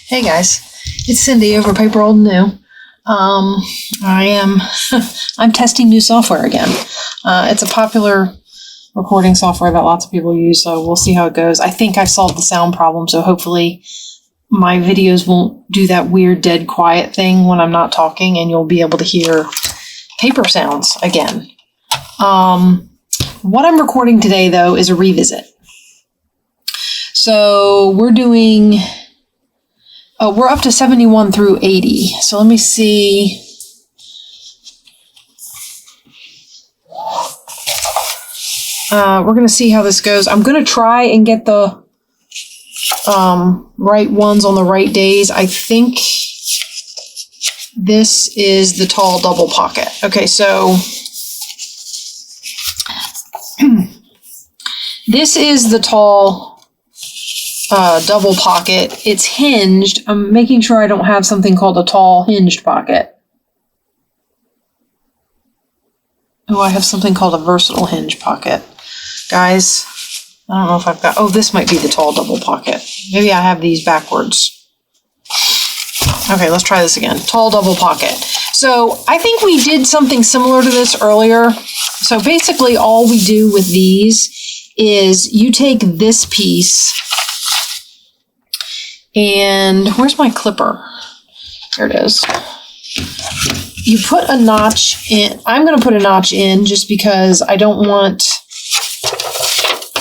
Hey guys, it's Cindy over paper.old.new. I'm testing new software again. It's a popular recording software that lots of people use, so we'll see how it goes. I think I've solved the sound problem, so hopefully my videos won't do that weird dead quiet thing when I'm not talking, and you'll be able to hear paper sounds again. What I'm recording today, though, is a revisit. So we're doing... we're up to 71 through 80. So let me see. We're going to see how this goes. I'm going to try and get the right ones on the right days. I think this is the tall double pocket. Okay, so this is the tall double pocket. It's hinged. I'm making sure I don't have something called a tall hinged pocket. Oh, I have something called a versatile hinge pocket. Guys, I don't know if I've got... Oh, this might be the tall double pocket. Maybe I have these backwards. Okay, let's try this again. Tall double pocket. So I think we did something similar to this earlier. So basically all we do with these is you take this piece... And where's my clipper? There it is. You put a notch in. I'm going to put a notch in just because I don't want...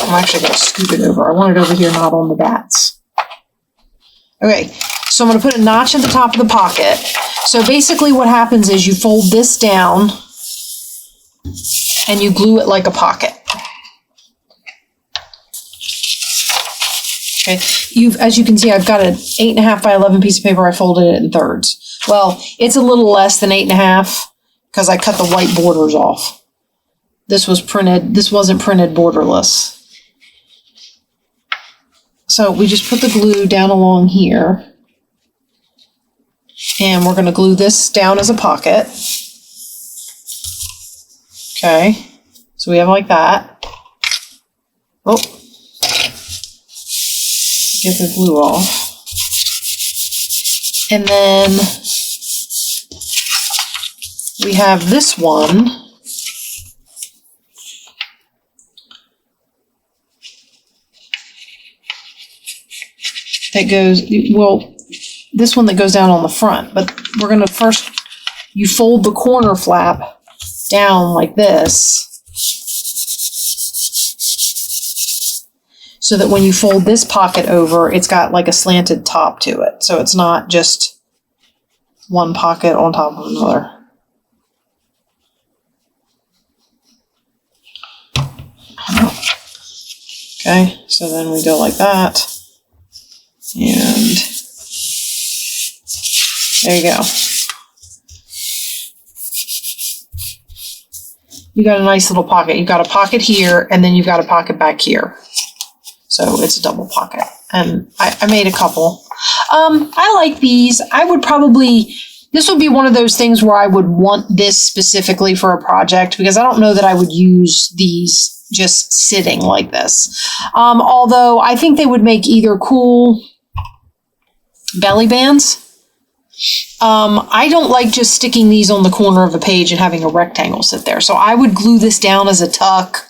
I'm actually going to scoot it over. I want it over here, not on the bats. Okay, so I'm going to put a notch at the top of the pocket. So basically what happens is you fold this down and you glue it like a pocket. Okay, as you can see, I've got an 8.5 by 11 piece of paper. I folded it in thirds. Well, it's a little less than 8.5 because I cut the white borders off. This was printed. This wasn't printed borderless. So we just put the glue down along here, and we're going to glue this down as a pocket. Okay, so we have like that. Oh. Get the glue off. And then we have this one that goes, well, this one that goes down on the front, but we're going to first, you fold the corner flap down like this, so that when you fold this pocket over, it's got like a slanted top to it. So it's not just one pocket on top of another. Okay, so then we go like that. And there you go. You got a nice little pocket. You've got a pocket here, and then you've got a pocket back here. So it's a double pocket, and I made a couple. I like these. I would probably, this would be one of those things where I would want this specifically for a project, because I don't know that I would use these just sitting like this. Although I think they would make either cool belly bands. I don't like just sticking these on the corner of a page and having a rectangle sit there. So I would glue this down as a tuck,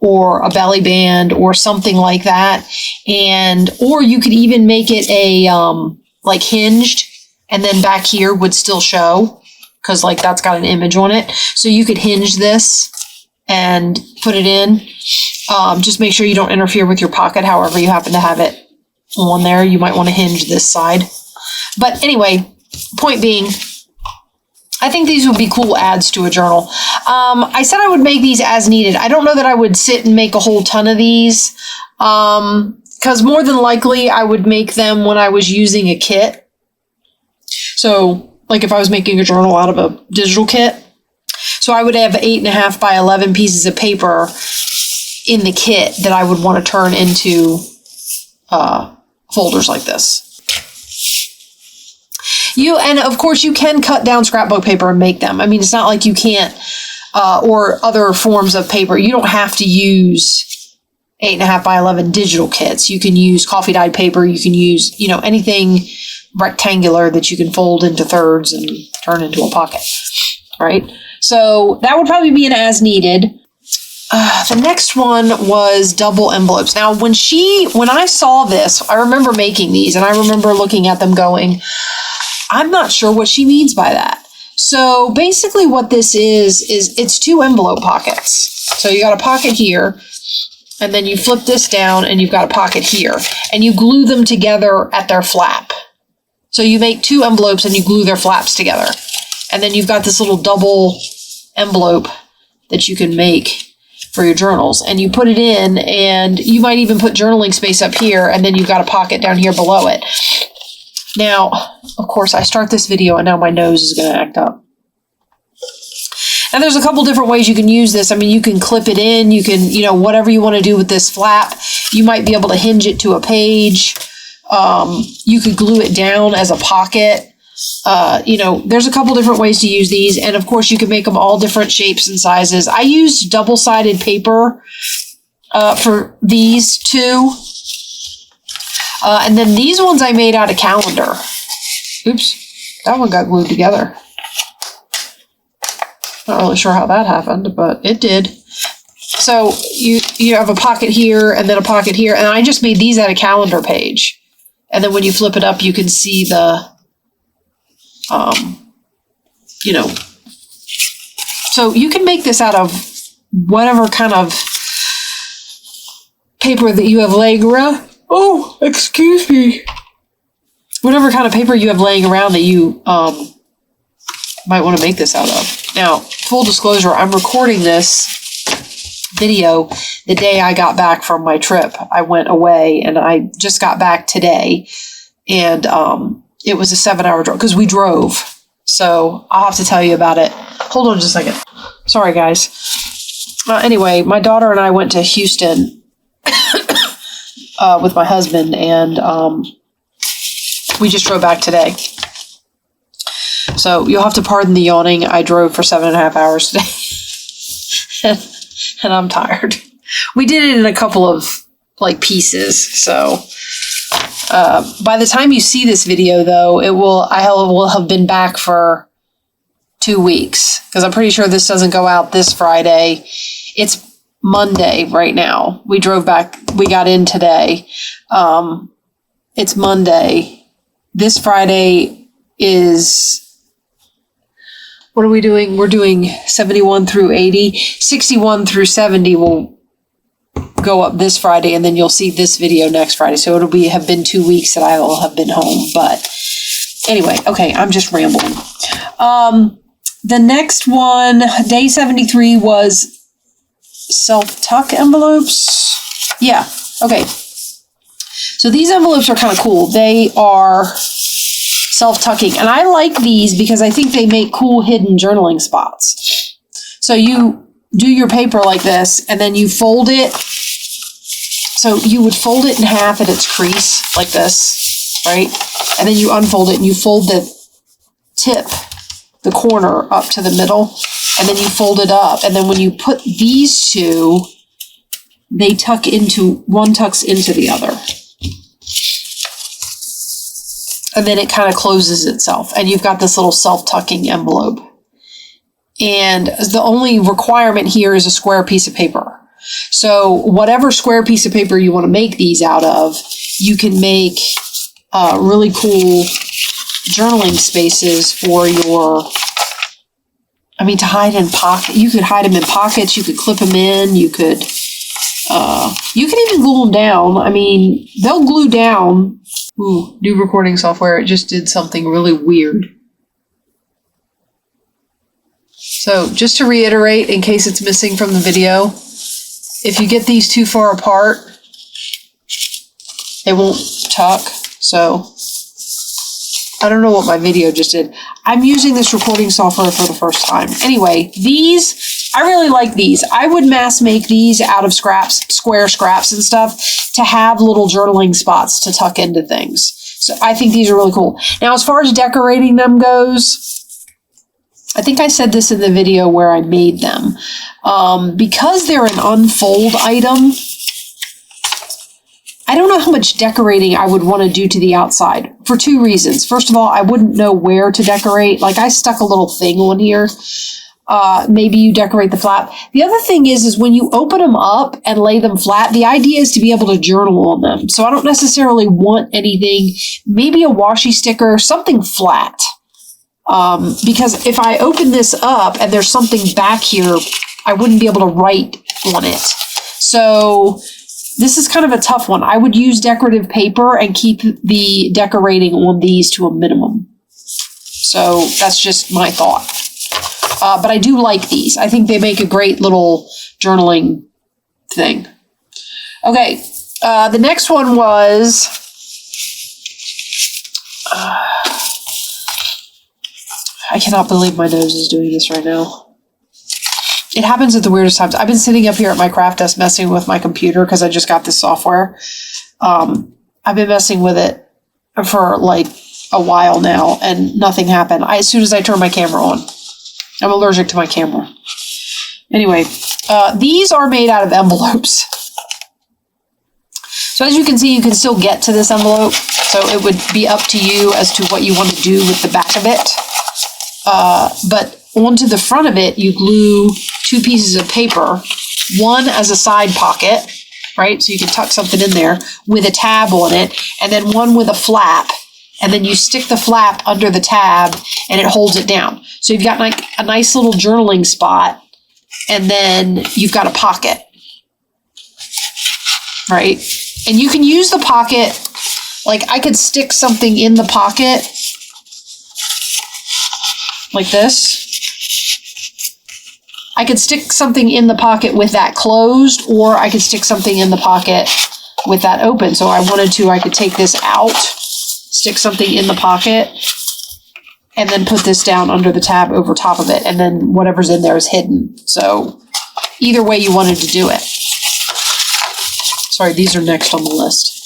or a belly band, or something like that. And, or you could even make it a, like hinged, and then back here would still show, because like that's got an image on it. So you could hinge this and put it in. Just make sure you don't interfere with your pocket, however you happen to have it on there. You might want to hinge this side. But anyway, point being, I think these would be cool adds to a journal. I said I would make these as needed. I don't know that I would sit and make a whole ton of these, because more than likely I would make them when I was using a kit. So like if I was making a journal out of a digital kit. So I would have 8.5 by 11 pieces of paper in the kit that I would want to turn into folders like this. And of course you can cut down scrapbook paper and make them. I mean, it's not like you can't, or other forms of paper. You don't have to use 8.5 by 11 digital kits. You can use coffee dyed paper. You can use, anything rectangular that you can fold into thirds and turn into a pocket, right? So that would probably be an as needed. The next one was double envelopes. Now, when I saw this, I remember making these, and I remember looking at them going, I'm not sure what she means by that. So basically what this is it's 2 envelope pockets. So you got a pocket here, and then you flip this down, and you've got a pocket here, and you glue them together at their flap. So you make 2 envelopes, and you glue their flaps together. And then you've got this little double envelope that you can make for your journals, and you put it in, and you might even put journaling space up here, and then you've got a pocket down here below it. Now, of course, I start this video and now my nose is going to act up. And there's a couple different ways you can use this. I mean, you can clip it in, you can, whatever you want to do with this flap. You might be able to hinge it to a page. You could glue it down as a pocket. There's a couple different ways to use these. And of course, you can make them all different shapes and sizes. I used double-sided paper for these 2. And then these ones I made out of calendar. Oops, that one got glued together. Not really sure how that happened, but it did. So you have a pocket here and then a pocket here. And I just made these out of calendar page. And then when you flip it up, you can see the so you can make this out of whatever kind of paper that you have laying around. Oh, excuse me. Whatever kind of paper you have laying around that you might want to make this out of. Now, full disclosure, I'm recording this video the day I got back from my trip. I went away and I just got back today, and it was a 7-hour drive because we drove. So I'll have to tell you about it. Hold on just a second. Sorry, guys. Anyway, my daughter and I went to Houston with my husband, and we just drove back today. So you'll have to pardon the yawning. I drove for 7.5 hours today, and I'm tired. We did it in a couple of pieces. So by the time you see this video, though, I will have been back for 2 weeks, because I'm pretty sure this doesn't go out this Friday. It's Monday right now. We drove back. We got in today. It's Monday. This Friday is, what are we doing? We're doing 71 through 80. 61 through 70 will go up this Friday, and then you'll see this video next Friday. So it'll have been 2 weeks that I will have been home. But anyway, okay, I'm just rambling. The next one, day 73, was self-tuck envelopes. Yeah, okay. So these envelopes are kind of cool. They are self-tucking, and I like these because I think they make cool hidden journaling spots. So you do your paper like this, and then you fold it. So you would fold it in half at its crease like this, right? And then you unfold it and you fold the tip, the corner up to the middle, and then you fold it up. And then when you put these 2, they tuck into, one tucks into the other. And then it kind of closes itself. And you've got this little self-tucking envelope. And the only requirement here is a square piece of paper. So whatever square piece of paper you want to make these out of, you can make really cool journaling spaces for your, to hide in pocket. You could hide them in pockets. You could clip them in. You could even glue them down. They'll glue down. Ooh, new recording software. It just did something really weird. So just to reiterate, in case it's missing from the video, if you get these too far apart, it won't tuck. So I don't know what my video just did. I'm using this recording software for the first time. Anyway, these, I really like these. I would mass make these out of scraps, square scraps and stuff, to have little journaling spots to tuck into things. So I think these are really cool. Now, as far as decorating them goes, I think I said this in the video where I made them. Because they're an unfold item, I don't know how much decorating I would want to do to the outside for two reasons. First of all, I wouldn't know where to decorate. Like I stuck a little thing on here. Maybe you decorate the flap. The other thing is when you open them up and lay them flat, the idea is to be able to journal on them. So I don't necessarily want anything, maybe a washi sticker, something flat. Because if I open this up and there's something back here, I wouldn't be able to write on it. So this is kind of a tough one. I would use decorative paper and keep the decorating on these to a minimum. So that's just my thought. But I do like these. I think they make a great little journaling thing. Okay, the next one was... I cannot believe my nose is doing this right now. It happens at the weirdest times. I've been sitting up here at my craft desk messing with my computer because I just got this software. I've been messing with it for like a while now and nothing happened. As soon as I turn my camera on, I'm allergic to my camera. Anyway, these are made out of envelopes. So as you can see, you can still get to this envelope. So it would be up to you as to what you want to do with the back of it. But onto the front of it, you glue two pieces of paper, one as a side pocket, right? So you can tuck something in there with a tab on it, and then one with a flap. And then you stick the flap under the tab and it holds it down. So you've got like a nice little journaling spot, and then you've got a pocket, right? And you can use the pocket, like I could stick something in the pocket like this. I could stick something in the pocket with that closed, or I could stick something in the pocket with that open. So I wanted to, I could take this out, stick something in the pocket, and then put this down under the tab over top of it, and then whatever's in there is hidden. So either way you wanted to do it. Sorry, these are next on the list.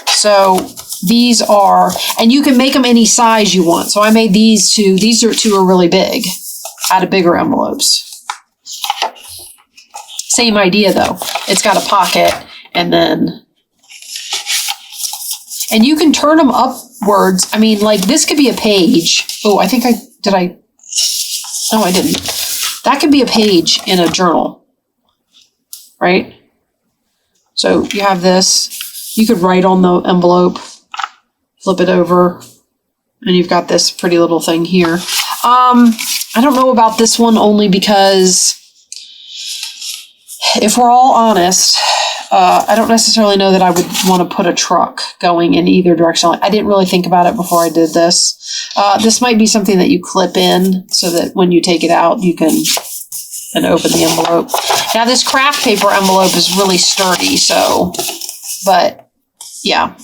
So these are, and you can make them any size you want. So I made these two. These two are really big, out of bigger envelopes. Same idea though. It's got a pocket, and then, and you can turn them upwards. I mean, like this could be a page. Oh, I think no, I didn't. That could be a page in a journal, right? So you have this, you could write on the envelope, flip it over, and you've got this pretty little thing here. I don't know about this one only because if we're all honest, I don't necessarily know that I would want to put a truck going in either direction. I didn't really think about it before I did this. This might be something that you clip in so that when you take it out, you can then open the envelope. Now this craft paper envelope is really sturdy, so, but yeah.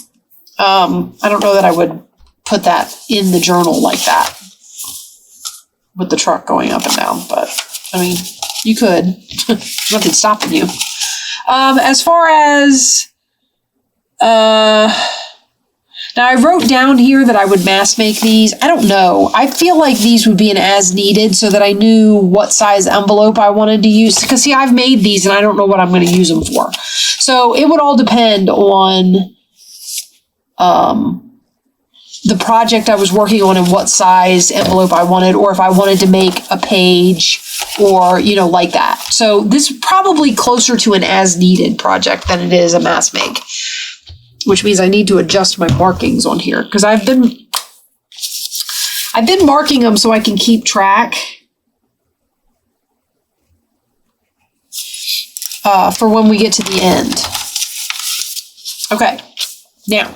I don't know that I would put that in the journal like that with the truck going up and down, but I mean, you could. Nothing's stopping you. As far as, now I wrote down here that I would mass make these. I don't know. I feel like these would be an as needed so that I knew what size envelope I wanted to use. Because see, I've made these and I don't know what I'm going to use them for. So it would all depend on the project I was working on and what size envelope I wanted, or if I wanted to make a page or, you know, like that. So this is probably closer to an as needed project than it is a mass make, which means I need to adjust my markings on here because I've been marking them so I can keep track for when we get to the end. Okay, now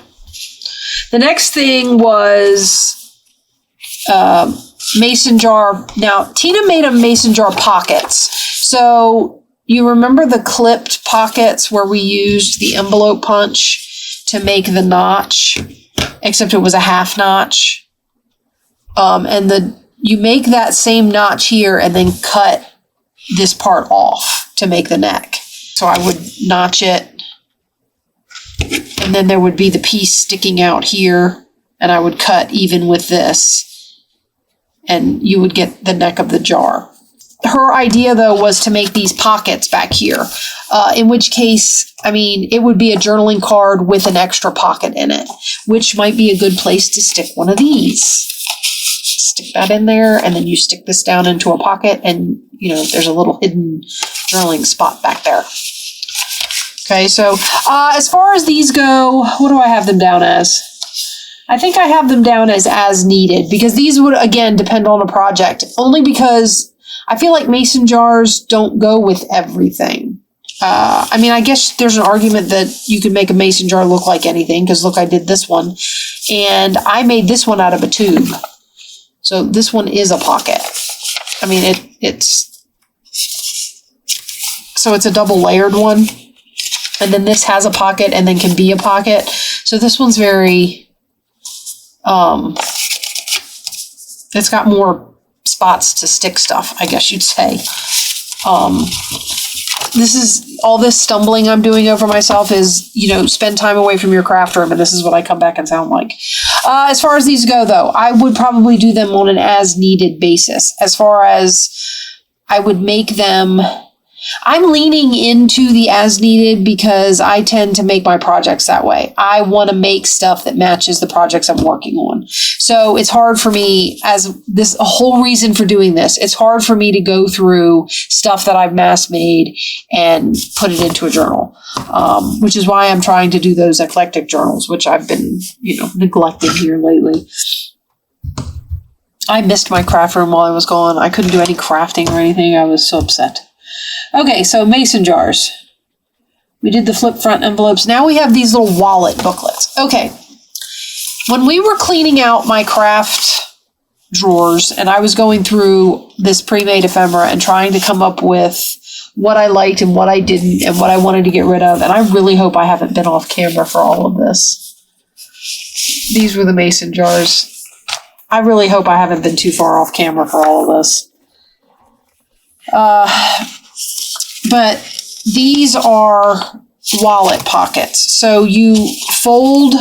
the next thing was mason jar. Now Tina made a mason jar pockets. So you remember the clipped pockets where we used the envelope punch to make the notch, except it was a half notch. And you make that same notch here and then cut this part off to make the neck. So I would notch it, and then there would be the piece sticking out here, and I would cut even with this, and you would get the neck of the jar. her idea, though, was to make these pockets back here, in which case, I mean, it would be a journaling card with an extra pocket in it, which might be a good place to stick one of these. Stick that in there, and then you stick this down into a pocket, and, you know, there's a little hidden journaling spot back there. Okay, so as far as these go, what do I have them down as? I think I have them down as needed, because these would, again, depend on a project, only because I feel like mason jars don't go with everything. I mean, I guess there's an argument that you could make a mason jar look like anything, because look, I did this one, and I made this one out of a tube. So this one is a pocket. I mean, it's a double layered one. And then this has a pocket and then can be a pocket. So this one's very, it's got more spots to stick stuff, I guess you'd say. This is, all this stumbling I'm doing over myself is, you know, spend time away from your craft room, and this is what I come back and sound like. As far as these go, though, I would probably do them on an as-needed basis. As far as I would make them, I'm leaning into the as-needed because I tend to make my projects that way. I want to make stuff that matches the projects I'm working on. So it's hard for me, as this a whole reason for doing this, it's hard for me to go through stuff that I've mass made and put it into a journal, which is why I'm trying to do those eclectic journals, which I've been, you know, neglecting here lately. I missed my craft room while I was gone. I couldn't do any crafting or anything. I was so upset. Okay, so mason jars. We did the flip front envelopes. Now we have these little wallet booklets. Okay, when we were cleaning out my craft drawers and I was going through this pre-made ephemera and trying to come up with what I liked and what I didn't and what I wanted to get rid of, and I really hope I haven't been off camera for all of this. These were the mason jars. I really hope I haven't been too far off camera for all of this. But these are wallet pockets. So you fold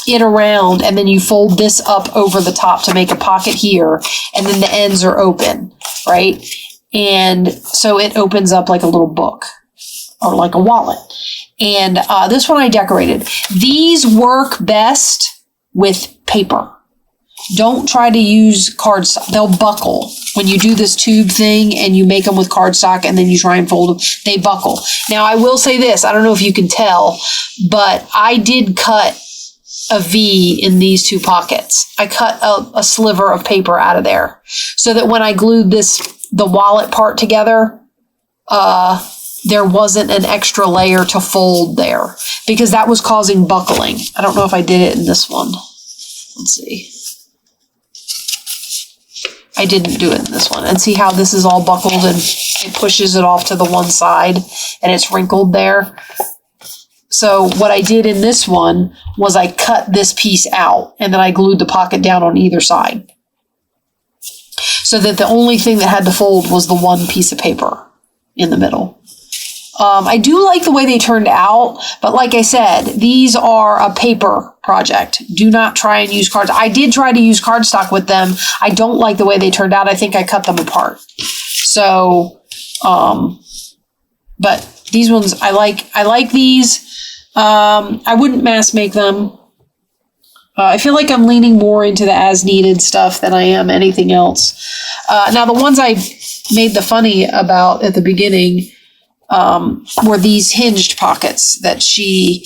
it around and then you fold this up over the top to make a pocket here, and then the ends are open, right? And so it opens up like a little book or like a wallet. And this one I decorated. These work best with paper. Don't try to use cardstock. They'll buckle. When you do this tube thing and you make them with cardstock and then you try and fold them, they buckle. Now, I will say this. I don't know if you can tell, but I did cut a V in these two pockets. I cut a sliver of paper out of there so that when I glued the wallet part together, there wasn't an extra layer to fold there because that was causing buckling. I don't know if I did it in this one. Let's see. I didn't do it in this one. And see how this is all buckled and it pushes it off to the one side and it's wrinkled there. So what I did in this one was I cut this piece out and then I glued the pocket down on either side. So that the only thing that had to fold was the one piece of paper in the middle. I do like the way they turned out, but like I said, these are a paper project. Do not try and use cards. I did try to use cardstock with them. I don't like the way they turned out. I think I cut them apart. So, but these ones, I like these. I wouldn't mass make them. I feel like I'm leaning more into the as needed stuff than I am anything else. Now the ones I made the funny about at the beginning, were these hinged pockets that she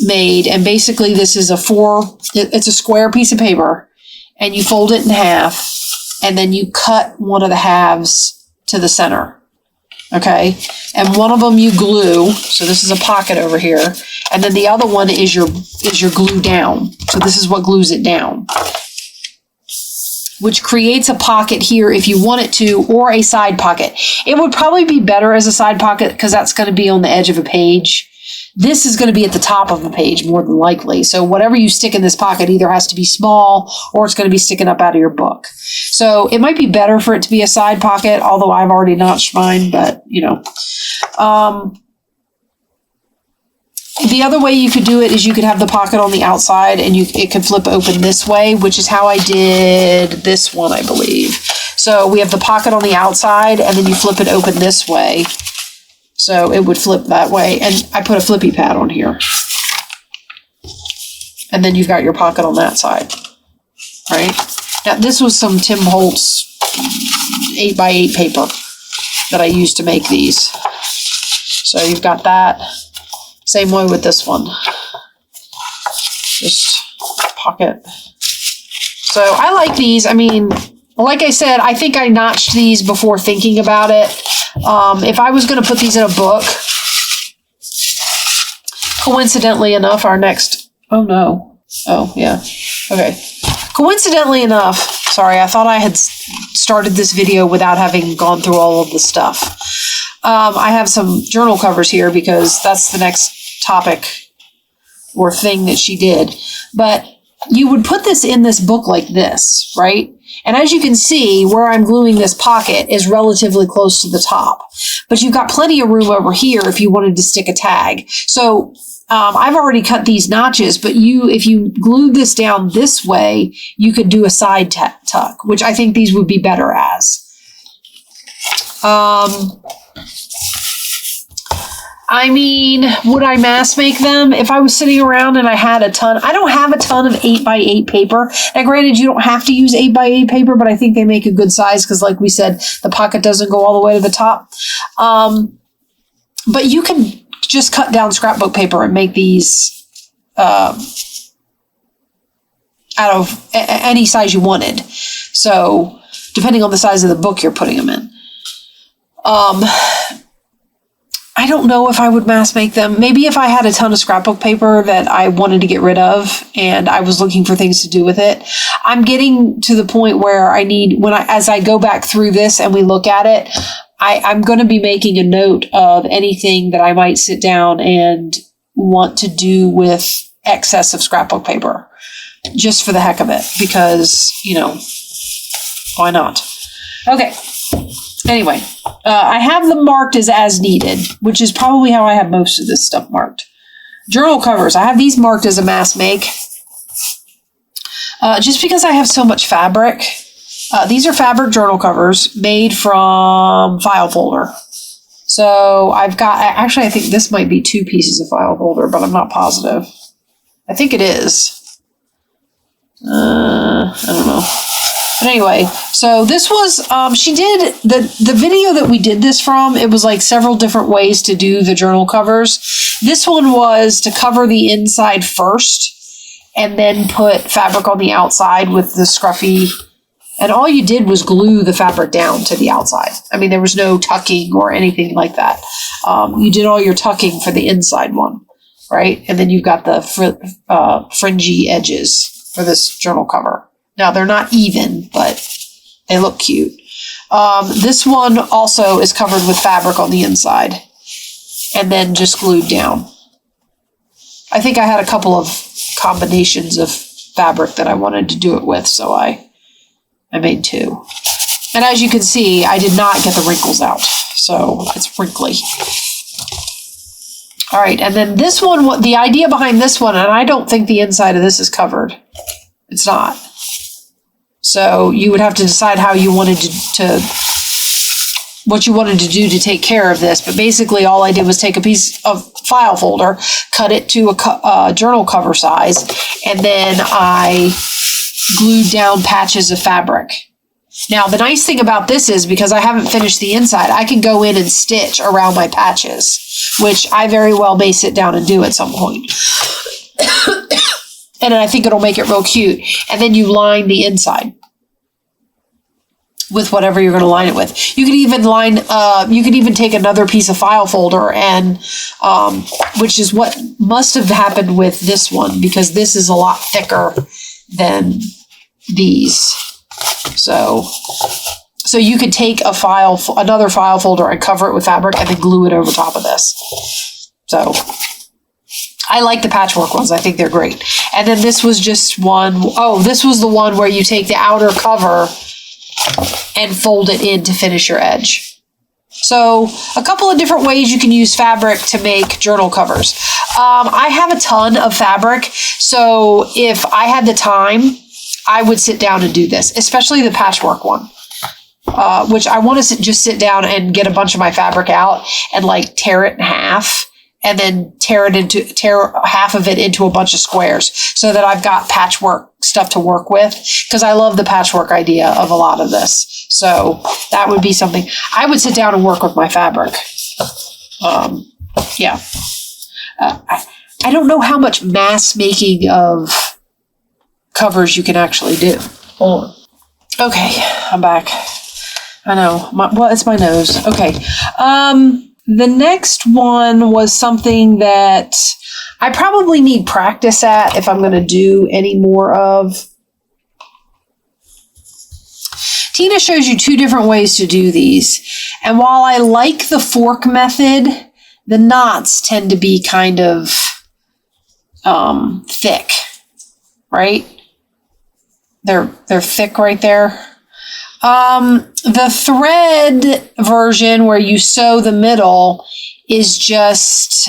made. And basically this is it's a square piece of paper and you fold it in half and then you cut one of the halves to the center. Okay. And one of them you glue. So this is a pocket over here. And then the other one is your glue down. So this is what glues it down, which creates a pocket here if you want it to, or a side pocket. It would probably be better as a side pocket because that's going to be on the edge of a page. This is going to be at the top of a page more than likely. So whatever you stick in this pocket either has to be small or it's going to be sticking up out of your book. So it might be better for it to be a side pocket, although I've already notched mine, but you know. the other way you could do it is you could have the pocket on the outside and it could flip open this way, which is how I did this one, I believe. So we have the pocket on the outside and then you flip it open this way. So it would flip that way. And I put a flippy pad on here. And then you've got your pocket on that side, right? Now this was some Tim Holtz 8x8 paper that I used to make these. So you've got that. Same way with this one. Just pocket. So I like these. I mean, like I said, I think I notched these before thinking about it. If I was going to put these in a book, coincidentally enough, our next... Oh, no. Oh, yeah. Okay. Coincidentally enough, sorry, I thought I had started this video without having gone through all of the stuff. I have some journal covers here because that's the next topic or thing that she did. But you would put this in this book like this, right? And as you can see, where I'm gluing this pocket is relatively close to the top. But you've got plenty of room over here if you wanted to stick a tag. So I've already cut these notches, but if you glued this down this way, you could do a side tuck, which I think these would be better as. I mean, would I mass make them if I was sitting around and I had a ton? I don't have a ton of 8x8 paper. Now, granted, you don't have to use 8x8 paper, but I think they make a good size because, like we said, the pocket doesn't go all the way to the top. But you can just cut down scrapbook paper and make these out of any size you wanted. So, depending on the size of the book you're putting them in. I don't know if I would mass make them. Maybe if I had a ton of scrapbook paper that I wanted to get rid of and I was looking for things to do with it. I'm getting to the point where I need, as I go back through this and we look at it, I'm going to be making a note of anything that I might sit down and want to do with excess of scrapbook paper, just for the heck of it, because, you know, why not? Okay. Anyway, I have them marked as needed, which is probably how I have most of this stuff marked. Journal covers. I have these marked as a mass make. Just because I have so much fabric. These are fabric journal covers made from file folder. So I've got, actually I think this might be 2 pieces of file folder, but I'm not positive. I think it is. I don't know. But anyway, so this was, she did, the video that we did this from, it was like several different ways to do the journal covers. This one was to cover the inside first and then put fabric on the outside with the scruffy, and all you did was glue the fabric down to the outside. I mean, there was no tucking or anything like that. You did all your tucking for the inside one, right? And then you've got the fringy edges for this journal cover. Now, they're not even, but they look cute. This one also is covered with fabric on the inside and then just glued down. I think I had a couple of combinations of fabric that I wanted to do it with, so I made 2. And as you can see, I did not get the wrinkles out, so it's wrinkly. All right, and then this one, the idea behind this one, and I don't think the inside of this is covered. It's not. So you would have to decide how you wanted what you wanted to do to take care of this. But basically all I did was take a piece of file folder, cut it to a journal cover size, and then I glued down patches of fabric. Now, the nice thing about this is because I haven't finished the inside, I can go in and stitch around my patches, which I very well may sit down and do at some point. And I think it'll make it real cute. And then you line the inside with whatever you're going to line it with. You could even you could even take another piece of file folder and, which is what must have happened with this one, because this is a lot thicker than these. So you could take another file folder and cover it with fabric and then glue it over top of this. So I like the patchwork ones. I think they're great. And then this was just one. Oh, this was the one where you take the outer cover and fold it in to finish your edge. So a couple of different ways you can use fabric to make journal covers. I have a ton of fabric, so if I had the time, I would sit down and do this, especially the patchwork one, which I want to just sit down and get a bunch of my fabric out and like tear it in half, and then tear half of it into a bunch of squares so that I've got patchwork stuff to work with, because I love the patchwork idea of a lot of this. So that would be something I would sit down and work with my fabric. Yeah. I don't know how much mass making of covers you can actually do. Hold on. Okay, I'm back. I know. It's my nose. Okay. The next one was something that I probably need practice at if I'm going to do any more of. Tina shows you two different ways to do these. And while I like the fork method, the knots tend to be kind of thick, right? They're thick right there. The thread version where you sew the middle is just,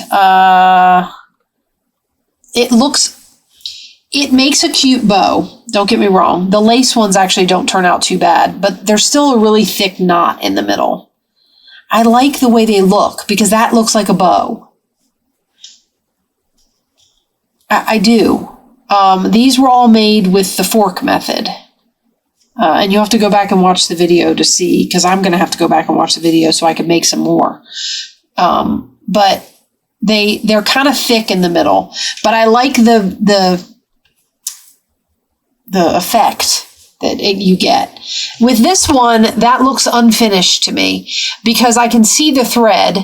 it makes a cute bow. Don't get me wrong. The lace ones actually don't turn out too bad, but there's still a really thick knot in the middle. I like the way they look because that looks like a bow. I do. These were all made with the fork method. And you have to go back and watch the video to see, because I'm going to have to go back and watch the video so I can make some more. But they're kind of thick in the middle, but I like the effect that you get. With this one, that looks unfinished to me because I can see the thread.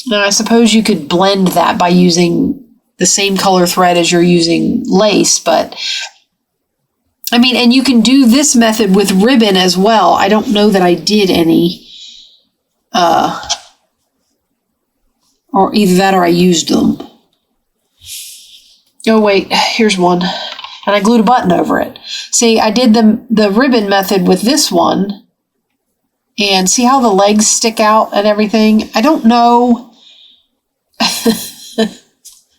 Now, I suppose you could blend that by using the same color thread as you're using lace, but I mean, and you can do this method with ribbon as well. I don't know that I did any, or either that or I used them. Oh, wait, here's one. And I glued a button over it. See, I did the ribbon method with this one. And see how the legs stick out and everything? I don't know.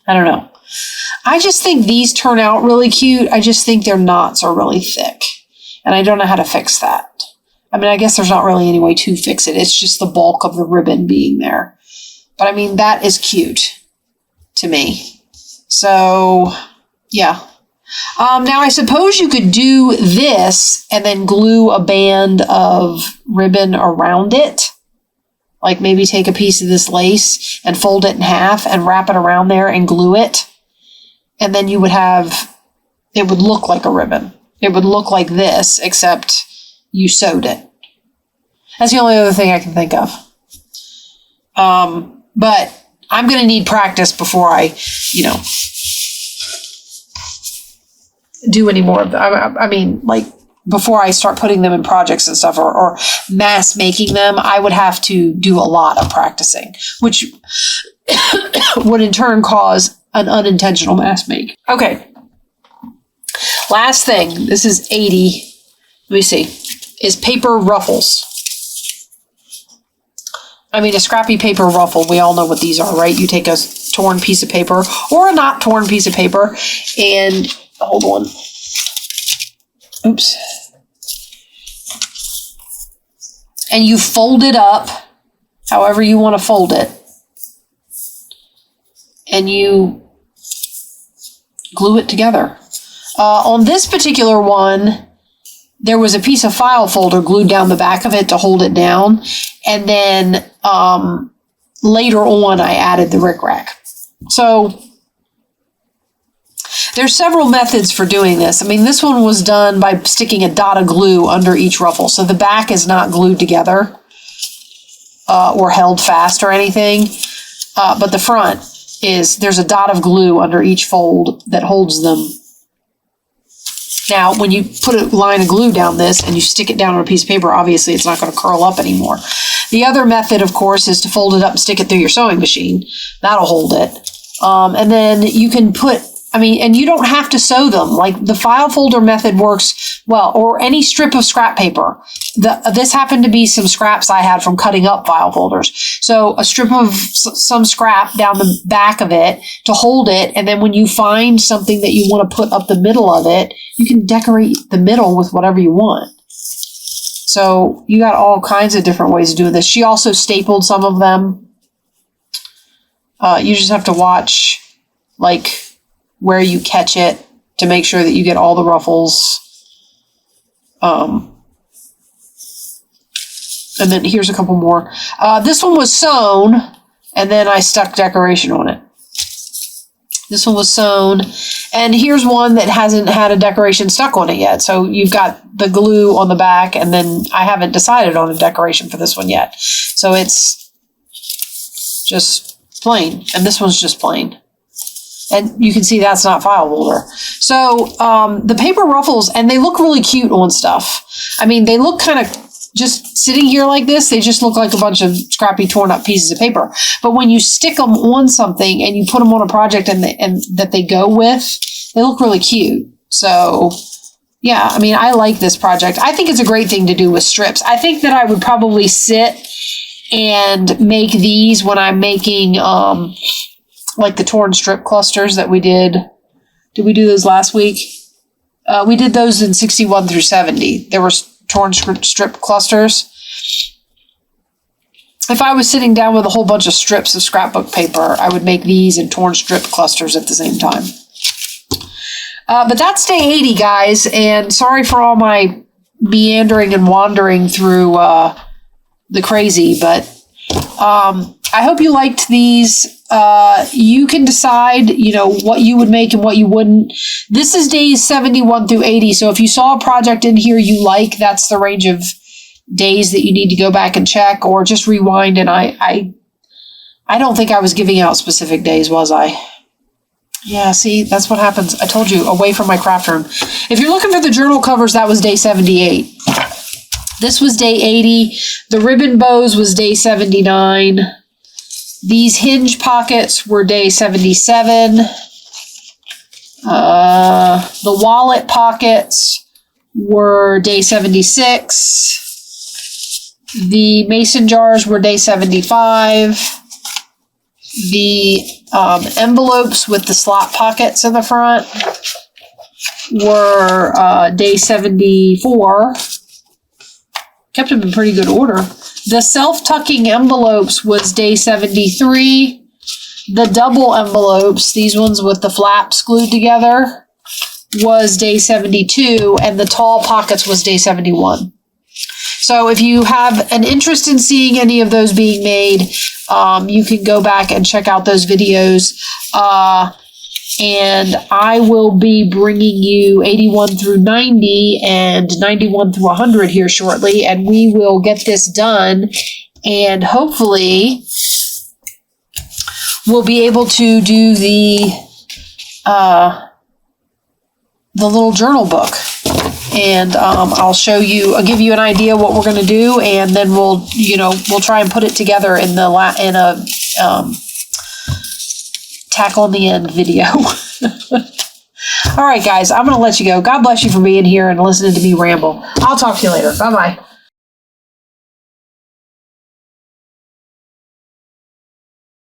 I don't know. I just think these turn out really cute. I just think their knots are really thick. And I don't know how to fix that. I mean, I guess there's not really any way to fix it. It's just the bulk of the ribbon being there. But I mean, that is cute to me. So, yeah. Now, I suppose you could do this and then glue a band of ribbon around it. Like maybe take a piece of this lace and fold it in half and wrap it around there and glue it. And then you would have, it would look like a ribbon. It would look like this, except you sewed it. That's the only other thing I can think of. But I'm going to need practice before I, do any more of that. I mean, like, before I start putting them in projects and stuff or mass making them, I would have to do a lot of practicing, which would in turn cause an unintentional mass make. Okay. Last thing, this is 80, let me see, is paper ruffles. I mean, a scrappy paper ruffle, we all know what these are, right? You take a torn piece of paper or a not torn piece of paper and, hold on. Oops. And you fold it up however you want to fold it. And you glue it together. On this particular one, there was a piece of file folder glued down the back of it to hold it down. And then later on, I added the rickrack. So there's several methods for doing this. I mean, this one was done by sticking a dot of glue under each ruffle. So the back is not glued together or held fast or anything. But the front is, there's a dot of glue under each fold that holds them. Now, when you put a line of glue down this and you stick it down on a piece of paper, obviously it's not going to curl up anymore. The other method, of course, is to fold it up and stick it through your sewing machine. That'll hold it. And then you can put, I mean, and you don't have to sew them. Like the file folder method works well, or any strip of scrap paper. This happened to be some scraps I had from cutting up file folders. So a strip of some scrap down the back of it to hold it, and then when you find something that you want to put up the middle of it, you can decorate the middle with whatever you want. So you got all kinds of different ways of doing this. She also stapled some of them. You just have to watch like where you catch it to make sure that you get all the ruffles. And then here's a couple more. This one was sewn, and then I stuck decoration on it. This one was sewn, and here's one that hasn't had a decoration stuck on it yet. So you've got the glue on the back, and then I haven't decided on a decoration for this one yet. So it's just plain, and this one's just plain. And you can see that's not file holder. So the paper ruffles, and they look really cute on stuff. I mean, they look kind of just sitting here like this. They just look like a bunch of scrappy, torn up pieces of paper. But when you stick them on something and you put them on a project and that they go with, they look really cute. So yeah, I mean, I like this project. I think it's a great thing to do with strips. I think that I would probably sit and make these when I'm making like the torn strip clusters that we did. Did we do those last week? We did those in 61 through 70. There were torn strip clusters. If I was sitting down with a whole bunch of strips of scrapbook paper, I would make these in torn strip clusters at the same time. But that's day 80, guys, and sorry for all my meandering and wandering through the crazy, but I hope you liked these. You can decide, what you would make and what you wouldn't. This is days 71 through 80. So if you saw a project in here you like, that's the range of days that you need to go back and check, or just rewind. And I don't think I was giving out specific days, was I? Yeah, see, that's what happens. I told you, away from my craft room. If you're looking for the journal covers, that was day 78. This was day 80. The ribbon bows was day 79. These hinge pockets were day 77. The wallet pockets were day 76. The mason jars were day 75. The envelopes with the slot pockets in the front were day 74. Kept them in pretty good order. The self-tucking envelopes was day 73. The double envelopes, these ones with the flaps glued together, was day 72. And the tall pockets was day 71. So if you have an interest in seeing any of those being made, you can go back and check out those videos. And I will be bringing you 81 through 90 and 91 through 100 here shortly, and we will get this done, and hopefully we'll be able to do the little journal book. And I'll show you, I'll give you an idea what we're going to do, and then we'll try and put it together in a tack on the end video. All right, guys, I'm going to let you go. God bless you for being here and listening to me ramble. I'll talk to you later. Bye-bye.